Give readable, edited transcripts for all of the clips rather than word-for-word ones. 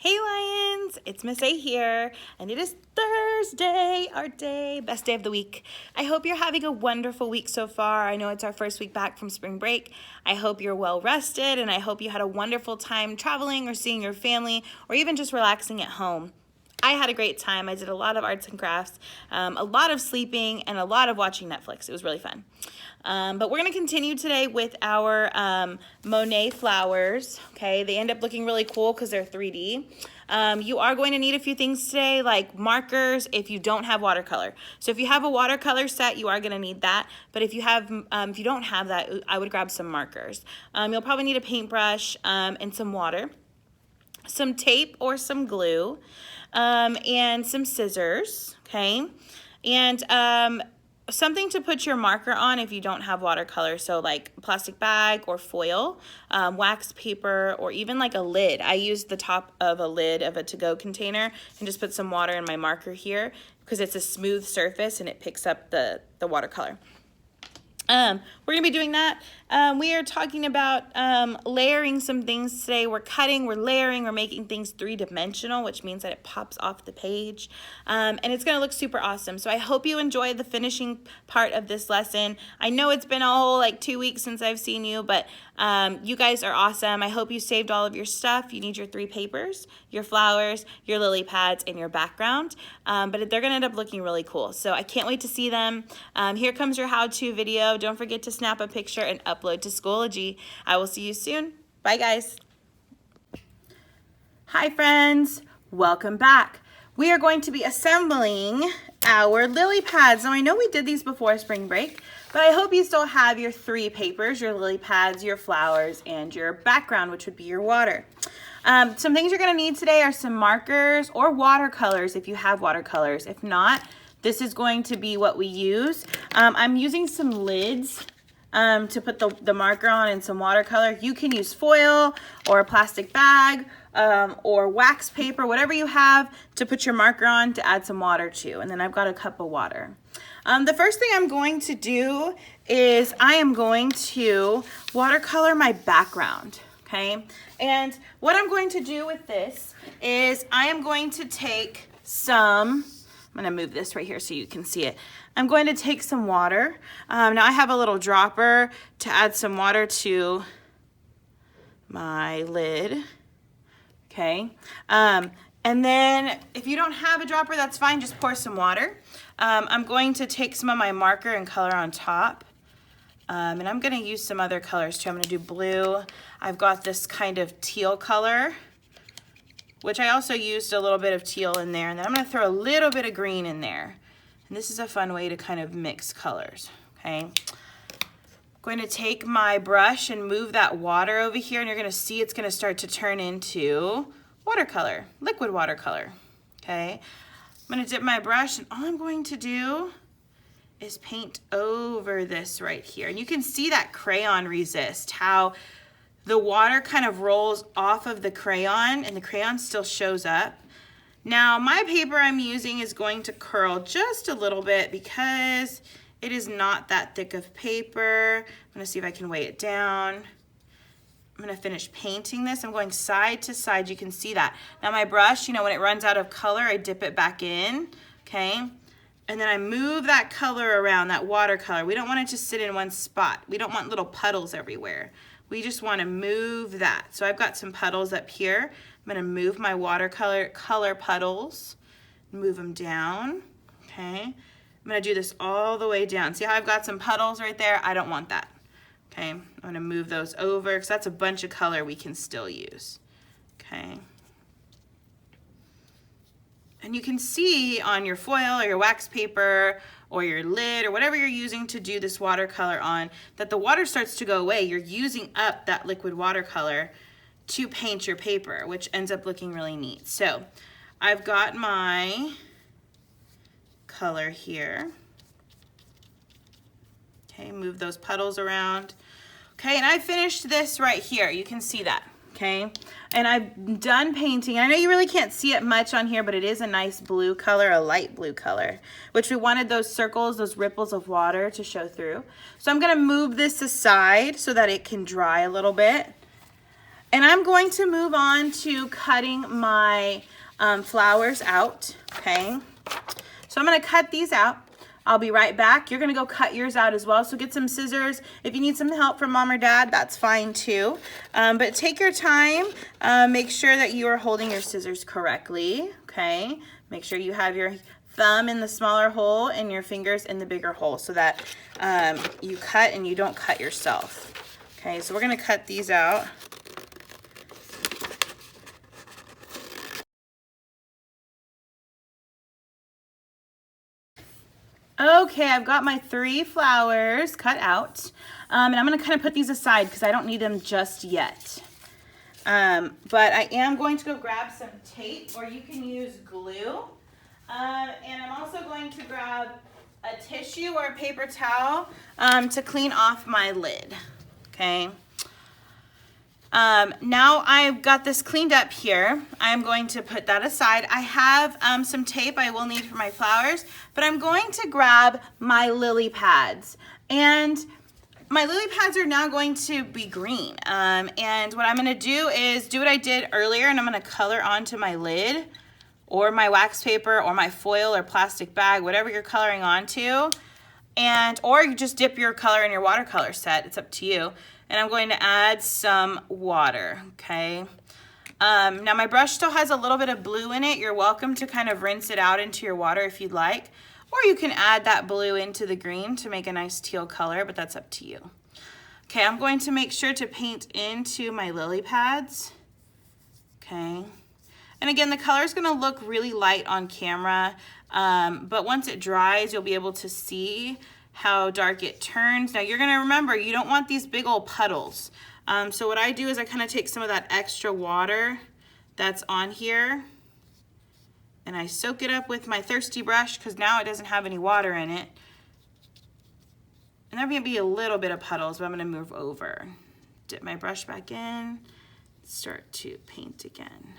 Hey Lions, it's Miss A here, and it is Thursday, our day, best day of the week. I hope you're having a wonderful week so far. I know it's our first week back from spring break. I hope you're well rested, and I hope you had a wonderful time traveling or seeing your family, or even just relaxing at home. I had a great time. I did a lot of arts and crafts, a lot of sleeping, and a lot of watching Netflix. It was really fun. But we're going to continue today with our Monet flowers. Okay, they end up looking really cool because they're 3D. You are going to need a few things today, like markers if you don't have watercolor. So if you have a watercolor set, you are going to need that. But if you don't have that, I would grab some markers. You'll probably need a paintbrush and some water, some tape or some glue, and some scissors, okay? And something to put your marker on if you don't have watercolor, so like a plastic bag or foil, wax paper, or even like a lid. I used the top of a lid of a to-go container and just put some water in my marker here because it's a smooth surface and it picks up the watercolor. We're going to be doing that. We are talking about layering some things today. We're cutting, we're layering, we're making things three-dimensional, which means that it pops off the page. And it's going to look super awesome. So I hope you enjoy the finishing part of this lesson. I know it's been a whole 2 weeks since I've seen you, but you guys are awesome. I hope you saved all of your stuff. You need your 3 papers, your flowers, your lily pads, and your background. But they're going to end up looking really cool. So I can't wait to see them. Here comes your how-to video. Don't forget to snap a picture and upload to Schoology. I will see you soon. Bye, guys. Hi, friends. Welcome back. We are going to be assembling our lily pads. Now, I know we did these before spring break, but I hope you still have your 3 papers, your lily pads, your flowers, and your background, which would be your water. Some things you're going to need today are some markers or watercolors if you have watercolors. If not, this is going to be what we use. I'm using some lids to put the marker on and some watercolor. You can use foil or a plastic bag or wax paper, whatever you have to put your marker on to add some water to. And then I've got a cup of water. The first thing I'm going to do is I am going to watercolor my background, okay? And what I'm going to do with this is I am going to take some, I'm going to move this right here so you can see it. I'm going to take some water. Now I have a little dropper to add some water to my lid. Okay. And then if you don't have a dropper, that's fine. Just pour some water. I'm going to take some of my marker and color on top. And I'm going to use some other colors too. I'm going to do blue. I've got this kind of teal color, which I also used a little bit of teal in there. And then I'm going to throw a little bit of green in there. And this is a fun way to kind of mix colors, okay? I'm going to take my brush and move that water over here, and you're going to see it's going to start to turn into watercolor, liquid watercolor, okay? I'm going to dip my brush, and all I'm going to do is paint over this right here. And you can see that crayon resist, how the water kind of rolls off of the crayon, and the crayon still shows up. Now, my paper I'm using is going to curl just a little bit because it is not that thick of paper. I'm going to see if I can weigh it down. I'm going to finish painting this. I'm going side to side. You can see that. Now, my brush, when it runs out of color, I dip it back in, okay? And then I move that color around, that watercolor. We don't want it to sit in one spot. We don't want little puddles everywhere. We just want to move that. So I've got some puddles up here. I'm going to move my watercolor puddles, move them down, okay? I'm going to do this all the way down. See how I've got some puddles right there? I don't want that, okay? I'm going to move those over because that's a bunch of color we can still use, okay? And you can see on your foil or your wax paper or your lid or whatever you're using to do this watercolor on that the water starts to go away. You're using up that liquid watercolor to paint your paper, which ends up looking really neat. So I've got my color here. Okay, move those puddles around. Okay, and I finished this right here. You can see that, okay? And I'm done painting. I know you really can't see it much on here, but it is a nice blue color, a light blue color, which we wanted those circles, those ripples of water to show through. So I'm gonna move this aside so that it can dry a little bit. And I'm going to move on to cutting my flowers out, okay? So I'm gonna cut these out. I'll be right back. You're gonna go cut yours out as well. So get some scissors. If you need some help from mom or dad, that's fine too. But take your time. Make sure that you are holding your scissors correctly, okay? Make sure you have your thumb in the smaller hole and your fingers in the bigger hole so that you cut and you don't cut yourself. Okay, so we're gonna cut these out. Okay, I've got my 3 flowers cut out, and I'm going to kind of put these aside because I don't need them just yet. But I am going to go grab some tape, or you can use glue, and I'm also going to grab a tissue or a paper towel to clean off my lid, okay? Now I've got this cleaned up here. I'm going to put that aside. I have some tape I will need for my flowers, but I'm going to grab my lily pads. And my lily pads are now going to be green. And what I'm going to do is do what I did earlier, and I'm going to color onto my lid or my wax paper or my foil or plastic bag, whatever you're coloring onto. Or you just dip your color in your watercolor set. It's up to you. And I'm going to add some water, okay? Now my brush still has a little bit of blue in it. You're welcome to kind of rinse it out into your water if you'd like. Or you can add that blue into the green to make a nice teal color, but that's up to you. Okay, I'm going to make sure to paint into my lily pads, okay? And again, the color is going to look really light on camera, but once it dries, you'll be able to see how dark it turns. Now you're gonna remember, you don't want these big old puddles. So what I do is I kind of take some of that extra water that's on here and I soak it up with my thirsty brush because now it doesn't have any water in it. And there may be a little bit of puddles, but I'm gonna move over. Dip my brush back in, start to paint again.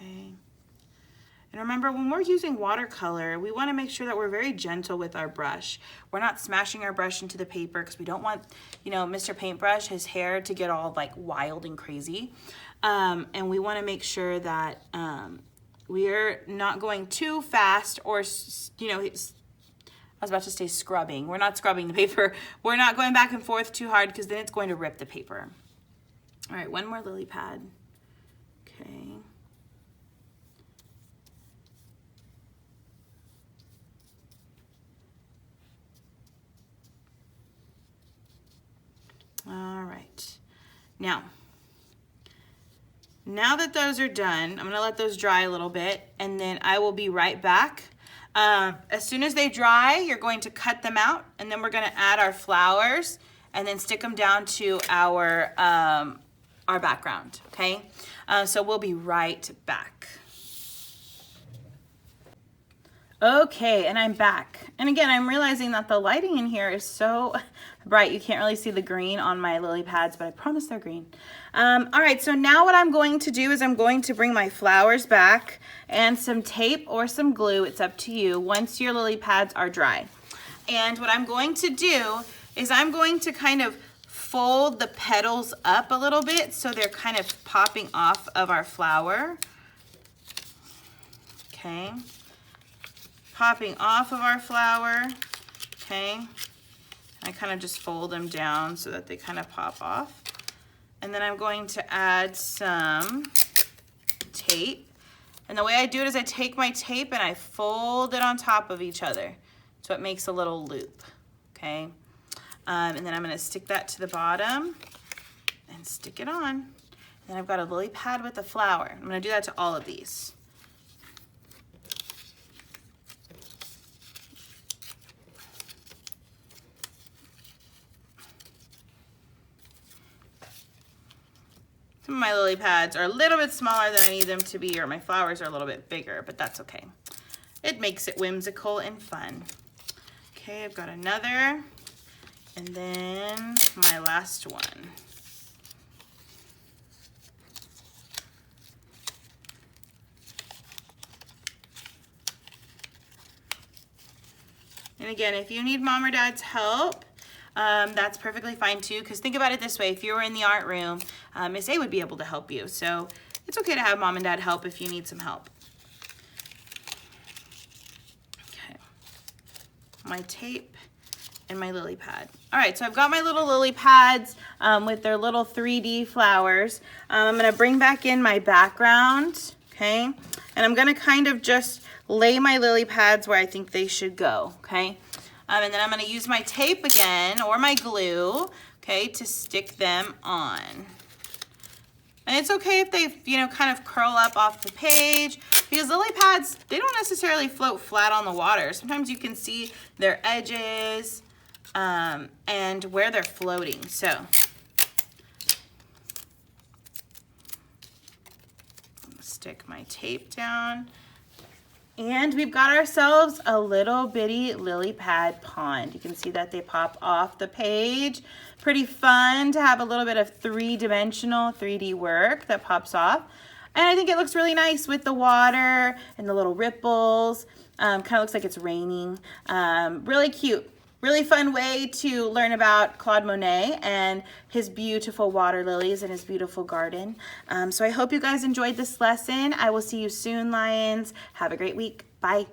Okay. And remember, when we're using watercolor, we want to make sure that we're very gentle with our brush. We're not smashing our brush into the paper because we don't want, you know, Mr. Paintbrush, his hair to get all like wild and crazy. And we want to make sure that we're not going too fast or, you know, I was about to say scrubbing. We're not scrubbing the paper. We're not going back and forth too hard because then it's going to rip the paper. All right, one more lily pad. Okay. All right, now that those are done, I'm gonna let those dry a little bit and then I will be right back. As soon as they dry, you're going to cut them out and then we're gonna add our flowers and then stick them down to our background, okay? So we'll be right back. Okay, and I'm back. And again, I'm realizing that the lighting in here is so bright. You can't really see the green on my lily pads, but I promise they're green. All right, so now what I'm going to do is I'm going to bring my flowers back and some tape or some glue, it's up to you, once your lily pads are dry. And what I'm going to do is I'm going to kind of fold the petals up a little bit so they're kind of popping off of our flower. Okay. Popping off of our flower, okay? I kind of just fold them down so that they kind of pop off. And then I'm going to add some tape. And the way I do it is I take my tape and I fold it on top of each other. So it makes a little loop, okay? And then I'm gonna stick that to the bottom and stick it on. And then I've got a lily pad with a flower. I'm gonna do that to all of these. Some of my lily pads are a little bit smaller than I need them to be, or my flowers are a little bit bigger, but that's okay. It makes it whimsical and fun. Okay, I've got another, and then my last one. And again, if you need mom or dad's help, that's perfectly fine too, because think about it this way. If you were in the art room, Miss A would be able to help you. So it's okay to have mom and dad help if you need some help. Okay, my tape and my lily pad. All right, so I've got my little lily pads with their little 3D flowers. I'm gonna bring back in my background, okay? And I'm gonna kind of just lay my lily pads where I think they should go, okay? And then I'm gonna use my tape again, or my glue, okay, to stick them on. And it's okay if they, you know, kind of curl up off the page, because lily pads, they don't necessarily float flat on the water. Sometimes you can see their edges and where they're floating. So stick my tape down. And we've got ourselves a little bitty lily pad pond. You can see that they pop off the page. Pretty fun to have a little bit of three-dimensional 3D work that pops off. And I think it looks really nice with the water and the little ripples. Kind of looks like it's raining. Really cute. Really fun way to learn about Claude Monet and his beautiful water lilies and his beautiful garden. So I hope you guys enjoyed this lesson. I will see you soon, Lions. Have a great week. Bye.